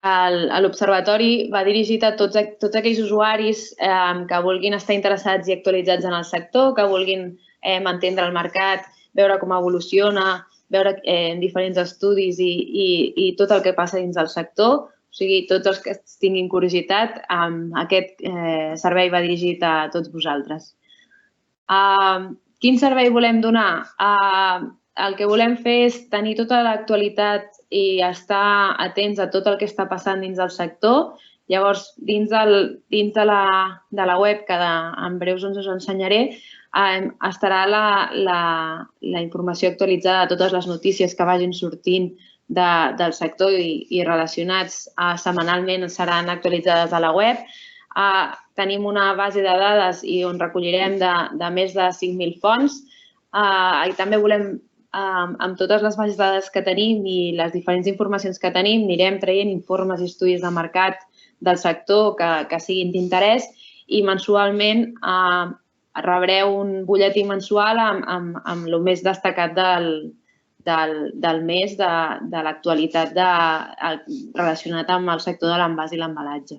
L'Observatori va dirigit a tots aquells usuaris que vulguin estar interessats i actualitzats en el sector, que vulguin entendre el mercat, veure com evoluciona, veure diferents estudis i tot el que passa dins del sector. O sigui, tots els que tinguin curiositat, aquest servei va dirigit a tots vosaltres. Quin servei volem donar? El que volem fer és tenir tota l'actualitat i estar atents a tot el que està passant dins del sector. Llavors, dins de la web, que en breus us ensenyaré, estarà la informació actualitzada de totes les notícies que vagin sortint del sector i relacionats setmanalment seran actualitzades a la web. Tenim una base de dades on recollirem de més de 5.000 fonts i també volem, amb totes les bases de dades que tenim i les diferents informacions que tenim, anirem traient informes i estudis de mercat del sector que siguin d'interès i mensualment rebreu un butlletí mensual amb el més destacat del mes de l'actualitat relacionat amb el sector de l'envàs i l'embalatge.